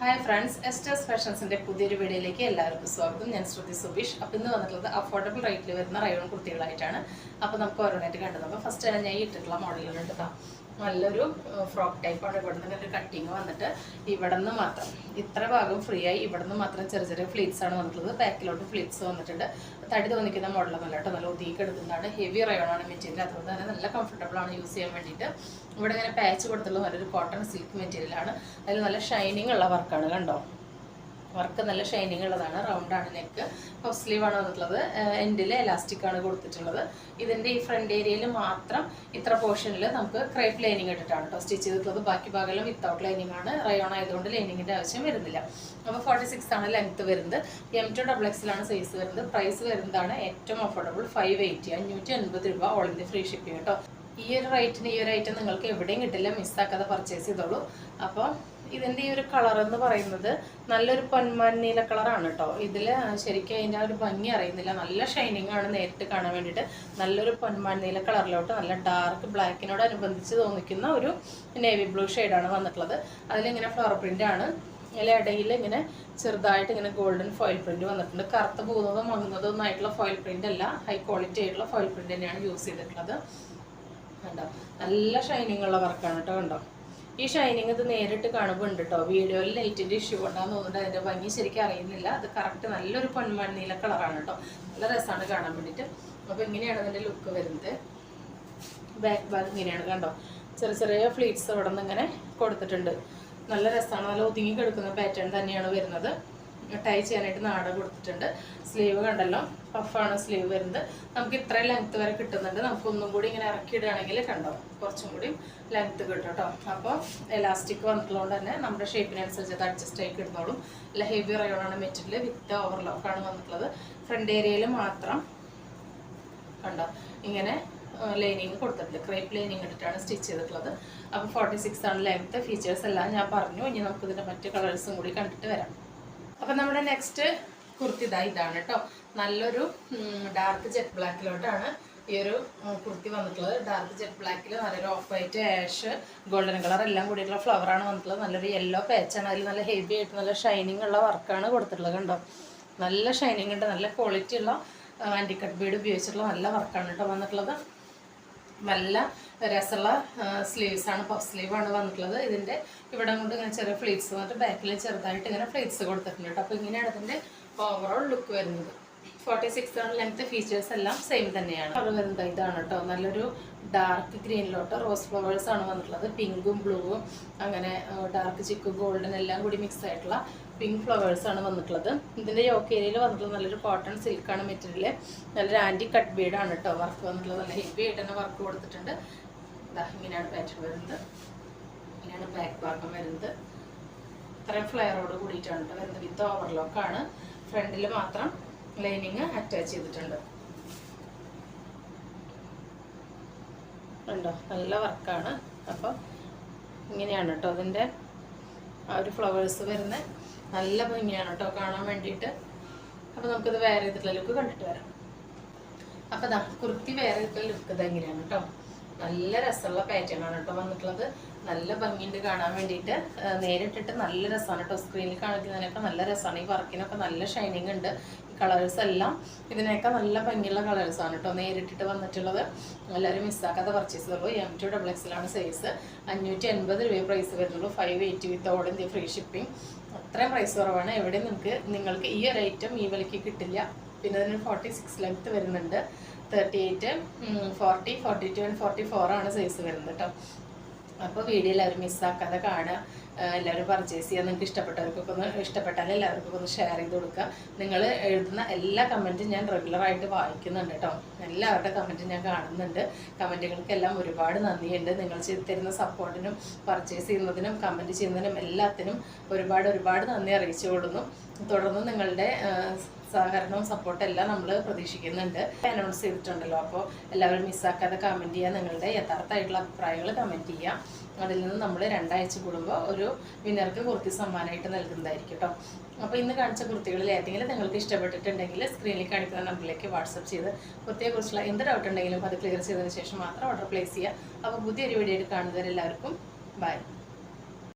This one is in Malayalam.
ഹായ് ഫ്രണ്ട്സ്, എസ്റ്റേഴ്സ് ഫാഷൻസിൻ്റെ പുതിയൊരു വീഡിയോയിലേക്ക് എല്ലാവർക്കും സ്വാഗതം. ഞാൻ ശ്രുതി സുബീഷ്. അപ്പോൾ ഇന്ന് വന്നിട്ടുള്ളത് അഫോർഡബിൾ റേറ്റിൽ വരുന്ന റയോൺ കുർത്തികളായിട്ടാണ്. അപ്പോൾ നമുക്ക് ഓരോന്നായിട്ട് കണ്ടു നോക്കാം. ഫസ്റ്റ് ഞാൻ ഇട്ടിട്ടുള്ള മോഡലുകളുണ്ട് കേട്ടോ. നല്ലൊരു ഫ്രോക്ക് ടൈപ്പാണ്. ഇവിടെ നിന്ന് ഒരു കട്ടിങ് വന്നിട്ട് ഇവിടെ നിന്ന് മാത്രം ഇത്ര ഭാഗം ഫ്രീ ആയി, ഇവിടെ നിന്ന് മാത്രം ചെറിയ ചെറിയ ഫ്ലീറ്റ്സ് ആണ് വന്നിട്ടുള്ളത്. ബാക്കിലോട്ട് ഫ്ലീറ്റ്സ് വന്നിട്ടുണ്ട്. തടി തോന്നിക്കുന്ന മോഡലൊന്നുമല്ല കേട്ടോ, നല്ല ഒതുക്കി എടുക്കുന്നതാണ്. ഹെവി റയോണാണ് മെറ്റീരിയൽ, അതുകൊണ്ട് തന്നെ നല്ല കംഫർട്ടബിൾ ആണ് യൂസ് ചെയ്യാൻ വേണ്ടിയിട്ട്. ഇവിടെ ഇങ്ങനെ പാച്ച് കൊടുത്തുള്ള നല്ലൊരു കോട്ടൺ സിൽക്ക് മെറ്റീരിയലാണ്. അതിൽ നല്ല ഷൈനിങ് ഉള്ള വർക്കാണ്. കണ്ടോ, വർക്ക് നല്ല ഷൈനിങ് ഉള്ളതാണ്. റൗണ്ടാണ് നെക്ക്, പഫ് സ്ലീവാണ് വന്നിട്ടുള്ളത്. എൻഡിൽ എലാസ്റ്റിക് ആണ് കൊടുത്തിട്ടുള്ളത്. ഇതിൻ്റെ ഈ ഫ്രണ്ട് ഏരിയയിൽ മാത്രം ഇത്ര പോർഷനിൽ നമുക്ക് ക്രേപ്പ് ലൈനിങ് ഇട്ടിട്ടാണ് കേട്ടോ സ്റ്റിച്ച് ചെയ്തിട്ടുള്ളത്. ബാക്കി ഭാഗമെല്ലാം വിത്തൗട്ട് ലൈനിങ് ആണ്. റയോൺ ആയതുകൊണ്ട് ലൈനിങ്ങിൻ്റെ ആവശ്യം വരുന്നില്ല. അപ്പോൾ 46 ആണ് ലെങ്ത്ത് വരുന്നത്. M2XX ആണ് സൈസ് വരുന്നത്. പ്രൈസ് വരുന്നതാണ് ഏറ്റവും അഫോർഡബിൾ 580, 580 രൂപ, ഓൾ ഇന്ത്യ ഫ്രീ ഷിപ്പിംഗ് കേട്ടോ. ഈ ഒരു റേറ്റിന് ഈ ഒരു ഐറ്റം നിങ്ങൾക്ക് എവിടെയും കിട്ടില്ല, മിസ്സാക്കാതെ പർച്ചേസ് ചെയ്തോളൂ. അപ്പോൾ ഇതിൻ്റെ ഈ ഒരു കളർ എന്ന് പറയുന്നത് നല്ലൊരു പൊന്മാൻ നീല കളറാണ് കേട്ടോ. ഇതിൽ ശരിക്കും അതിൻ്റെ ആ ഒരു ഭംഗി അറിയുന്നില്ല. നല്ല ഷൈനിങ് ആണ് നേരിട്ട് കാണാൻ വേണ്ടിയിട്ട്. നല്ലൊരു പൊന്മാൻ നീല കളറിലോട്ട് നല്ല ഡാർക്ക് ബ്ലാക്കിനോട് അനുബന്ധിച്ച് തോന്നിക്കുന്ന ഒരു നേവി ബ്ലൂ ഷെയ്ഡാണ് വന്നിട്ടുള്ളത്. അതിലിങ്ങനെ ഫ്ലവർ പ്രിൻ്റ് ആണ്. അതിൽ ഇടയിൽ ഇങ്ങനെ ചെറുതായിട്ട് ഇങ്ങനെ ഗോൾഡൻ ഫോയിൽ പ്രിൻറ്റ് വന്നിട്ടുണ്ട്. കറുത്ത് പോകുന്നതോ മങ്ങുന്നതോ ഒന്നും ആയിട്ടുള്ള ഫോയിൽ പ്രിൻ്റ് അല്ല, ഹൈ ക്വാളിറ്റി ആയിട്ടുള്ള ഫോയിൽ പ്രിൻ്റ് തന്നെയാണ് യൂസ് ചെയ്തിട്ടുള്ളത്. കണ്ടോ, നല്ല ഷൈനിങ് ഉള്ള വർക്കാണ് കേട്ടോ. കണ്ടോ, ഈ ഷൈനിങ് ഇത് നേരിട്ട് കാണുമ്പോൾ ഉണ്ട് കേട്ടോ. വീഡിയോയിൽ ലൈറ്റിൻ്റെ ഇഷ്യൂ കൊണ്ടാന്ന് തോന്നുന്നുണ്ട്, അതിൻ്റെ ഭംഗി ശരിക്കും അറിയുന്നില്ല. അത് കറക്റ്റ് നല്ലൊരു പൊന്മാൻ നീല കളറാണ് കേട്ടോ. നല്ല രസമാണ് കാണാൻ വേണ്ടിയിട്ട്. അപ്പോൾ ഇങ്ങനെയാണ് അതിൻ്റെ ലുക്ക് വരുന്നത്. ബാക്ക് ഭാഗം ഇങ്ങനെയാണ്. കണ്ടോ, ചെറിയ ചെറിയ ഫ്ലീറ്റ്സ് അവിടെ നിന്ന് ഇങ്ങനെ കൊടുത്തിട്ടുണ്ട്. നല്ല രസമാണ്. നല്ല ഒതുങ്ങി കിടക്കുന്ന പാറ്റേൺ തന്നെയാണ് വരുന്നത്. ടൈ ചെയ്യാനായിട്ട് നാട കൊടുത്തിട്ടുണ്ട്. സ്ലീവ് കണ്ടല്ലോ, പഫാണ് സ്ലീവ് വരുന്നത്. നമുക്ക് ഇത്രയും ലെങ്ത്ത് വരെ കിട്ടുന്നുണ്ട്. നമുക്ക് ഒന്നും കൂടി ഇങ്ങനെ ഇറക്കിയിടുകയാണെങ്കിൽ കണ്ടോ കുറച്ചും കൂടി ലെങ്ത്ത് കിട്ടും കേട്ടോ. അപ്പോൾ എലാസ്റ്റിക് വന്നിട്ടുള്ളതുകൊണ്ട് തന്നെ നമ്മുടെ ഷേപ്പിനനുസരിച്ച് അത് അഡ്ജസ്റ്റ് ആയി കിട്ടുന്നോളും. നല്ല ഹെവി റയോണാണ് മെറ്റീരിയൽ, വിത്ത് ഓവർലോക്കാണ് വന്നിട്ടുള്ളത്. ഫ്രണ്ട് ഏരിയയിൽ മാത്രം കണ്ടോ ഇങ്ങനെ ലൈനിങ് കൊടുത്തിട്ടുണ്ട്. ക്രേപ്പ് ലൈനിങ് ഇട്ടിട്ടാണ് സ്റ്റിച്ച് ചെയ്തിട്ടുള്ളത്. അപ്പോൾ 46 ആണ് ലെങ്ത്ത്. ഫീച്ചേഴ്സ് എല്ലാം ഞാൻ പറഞ്ഞു. ഇനി നമുക്കിതിൻ്റെ മറ്റ് കളേഴ്സും കൂടി കണ്ടിട്ട് വരാം. അപ്പം നമ്മുടെ നെക്സ്റ്റ് കുർത്തി ഇതാണ് കേട്ടോ. നല്ലൊരു ഡാർക്ക് ജെറ്റ് ബ്ലാക്കിലോട്ടാണ് ഈ ഒരു കുർത്തി വന്നിട്ടുള്ളത്. ഡാർക്ക് ജെറ്റ് ബ്ലാക്കിൽ നല്ലൊരു of white, ash, golden colour എല്ലാം കൂടിയിട്ടുള്ള ഫ്ലവറാണ് വന്നിട്ടുള്ളത്. നല്ലൊരു യെല്ലോ പാച്ചാണ്. അതിൽ നല്ല ഹെവി ആയിട്ട് നല്ല ഷൈനിങ് ഉള്ള വർക്കാണ് കൊടുത്തിട്ടുള്ളത്. കണ്ടോ, നല്ല ഷൈനിങ് ഉണ്ട്. നല്ല ക്വാളിറ്റി ഉള്ള ആൻറ്റി കട്ട് ബീഡ് ഉപയോഗിച്ചിട്ടുള്ള നല്ല വർക്കാണ് കേട്ടോ വന്നിട്ടുള്ളത്. നല്ല രസമുള്ള സ്ലീവ്സാണ്, പഫ് സ്ലീവാണ് വന്നിട്ടുള്ളത്. ഇതിൻ്റെ ഇവിടെ കൊണ്ട് ഇങ്ങനെ ചെറിയ ഫ്ലീറ്റ്സ് വന്നിട്ട് ബാക്കിൽ ചെറുതായിട്ട് ഇങ്ങനെ ഫ്ലീറ്റ്സ് കൊടുത്തിട്ടുണ്ട് കേട്ടോ. അപ്പോൾ ഇങ്ങനെയാണ് ഇതിൻ്റെ ഓവറോൾ ലുക്ക് വരുന്നത്. 46 ആണ് ലെങ്ത്ത്. ഫീച്ചേഴ്സ് എല്ലാം സെയിം തന്നെയാണ്. അത് വരുന്നത് ഇതാണ് കേട്ടോ. നല്ലൊരു ഡാർക്ക് ഗ്രീനിലോട്ട് റോസ് ഫ്ലവേഴ്സ് ആണ് വന്നിട്ടുള്ളത്. പിങ്കും ബ്ലൂവും അങ്ങനെ ഡാർക്ക് ചിക്ക് ഗോൾഡൻ എല്ലാം കൂടി മിക്സ് ആയിട്ടുള്ള പിങ്ക് ഫ്ലവേഴ്സ് ആണ് വന്നിട്ടുള്ളത്. ഇതിൻ്റെ യോക്ക് ഏരിയയിൽ വന്നിട്ടുള്ളത് നല്ലൊരു കോട്ടൺ സിൽക്കാണ് മെറ്റീരിയൽ. നല്ലൊരു ആൻറ്റി കട്ട് ബീഡാണ് കേട്ടോ വർക്ക് വന്നിട്ടുള്ളത്. നല്ല ഹെവി ആയിട്ട് തന്നെ വർക്ക് കൊടുത്തിട്ടുണ്ട്. ഇങ്ങനെയാണ് പാറ്റേൺ വരുന്നത്. ഇങ്ങനെയാണ് ബാക്ക് ഭാഗം വരുന്നത്. ഇത്രയും ഫ്ലെയറോട് കൂടിയിട്ടാണ് കേട്ടോ വരുന്നത്. വിത്ത് ഓവർലോക്കാണ്. ഫ്രണ്ടിൽ മാത്രം ലൈനിങ് അറ്റാച്ച് ചെയ്തിട്ടുണ്ട്. ഉണ്ടോ, നല്ല വർക്കാണ്. അപ്പോൾ ഇങ്ങനെയാണ് കേട്ടോ അതിൻ്റെ ആ ഒരു ഫ്ലവേഴ്സ് വരുന്നത്. നല്ല ഭംഗിയാണ് കേട്ടോ കാണാൻ വേണ്ടിയിട്ട്. അപ്പോൾ നമുക്കിത് വേറെ ചെയ്തിട്ടുള്ള ലുക്ക് കണ്ടിട്ട് വരാം. അപ്പോൾ കുർത്തി വേറെ ചെയ്തിട്ടുള്ള ലുക്ക് ഇത് എങ്ങനെയാണ് കേട്ടോ. നല്ല രസമുള്ള പാറ്റേൺ ആണ് കേട്ടോ വന്നിട്ടുള്ളത്. നല്ല ഭംഗിയുണ്ട് കാണാൻ വേണ്ടിയിട്ട്. നേരിട്ടിട്ട് നല്ല രസമാണ് കേട്ടോ. സ്ക്രീനിൽ കാണിക്കുന്നതിനൊക്കെ നല്ല രസമാണ്. ഈ വർക്കിനൊക്കെ നല്ല ഷൈനിങ് ഉണ്ട്. ഈ കളേഴ്സ് എല്ലാം ഇതിനൊക്കെ നല്ല ഭംഗിയുള്ള കളേഴ്സാണ് കേട്ടോ നേരിട്ടിട്ട് വന്നിട്ടുള്ളത്. എല്ലാവരും മിസ്സാക്കാതെ പർച്ചേസ് ചെയ്തുള്ളൂ. M2XX ആണ് സൈസ്. 580 രൂപ പ്രൈസ് വരുന്നുള്ളൂ. 580 with all India free shipping. അത്രയും പ്രൈസ് കുറവാണ്. എവിടെയും നിങ്ങൾക്ക് ഈ ഒരു ഐറ്റം ഈ വിലയ്ക്ക് കിട്ടില്ല. പിന്നെ അതിന് 46 ലെങ്ത്ത് വരുന്നുണ്ട്. 38, 40, 42 ആൻഡ് 44 ആണ് സൈസ് വരുന്നത് കേട്ടോ. അപ്പോൾ വീഡിയോ എല്ലാവരും മിസ്സാക്കാതെ കാണുക. എല്ലാവരും പർച്ചേസ് ചെയ്യുക. നിങ്ങൾക്ക് ഇഷ്ടപ്പെട്ടവർക്കൊക്കെ ഇഷ്ടപ്പെട്ടാൽ എല്ലാവർക്കും ഒന്ന് ഷെയർ ചെയ്ത് കൊടുക്കുക. നിങ്ങൾ എഴുതുന്ന എല്ലാ കമൻറ്റും ഞാൻ റെഗുലറായിട്ട് വായിക്കുന്നുണ്ട് കേട്ടോ. എല്ലാവരുടെ കമൻറ്റും ഞാൻ കാണുന്നുണ്ട്. കമൻറ്റുകൾക്കെല്ലാം ഒരുപാട് നന്ദിയുണ്ട്. നിങ്ങൾ തരുന്ന സപ്പോർട്ടിനും പർച്ചേസ് ചെയ്യുന്നതിനും കമൻറ്റ് ചെയ്യുന്നതിനും എല്ലാത്തിനും ഒരുപാട് നന്ദി അറിയിച്ചു കൊള്ളുന്നു. തുടർന്ന് നിങ്ങളുടെ സഹകരണവും സപ്പോർട്ടും എല്ലാം നമ്മൾ പ്രതീക്ഷിക്കുന്നുണ്ട്. അനൗൺസ് ചെയ്തിട്ടുണ്ടല്ലോ. അപ്പോൾ എല്ലാവരും മിസ്സാക്കാതെ കമൻറ്റ് ചെയ്യുക. നിങ്ങളുടെ യഥാർത്ഥമായിട്ടുള്ള അഭിപ്രായങ്ങൾ കമൻറ്റ് ചെയ്യുക. അതിൽ നിന്ന് നമ്മൾ 2 ആഴ്ച കൂടുമ്പോൾ ഒരു വിന്നർക്ക് കുർത്തി സമ്മാനമായിട്ട് നൽകുന്നതായിരിക്കും കേട്ടോ. അപ്പോൾ ഇന്ന് കാണിച്ച കുർത്തികളിൽ ഏതെങ്കിലും നിങ്ങൾക്ക് ഇഷ്ടപ്പെട്ടിട്ടുണ്ടെങ്കിൽ സ്ക്രീനിൽ കാണിക്കുന്ന നമ്പറിലേക്ക് വാട്സപ്പ് ചെയ്ത് കുർത്തിയെക്കുറിച്ചുള്ള എന്ത് ഡൗട്ട് ഉണ്ടെങ്കിലും അത് ക്ലിയർ ചെയ്തതിന് ശേഷം മാത്രം ഓർഡർ പ്ലേസ് ചെയ്യുക. അപ്പോൾ പുതിയൊരു വീഡിയോ കാണുന്നവരെല്ലാവർക്കും ബൈ.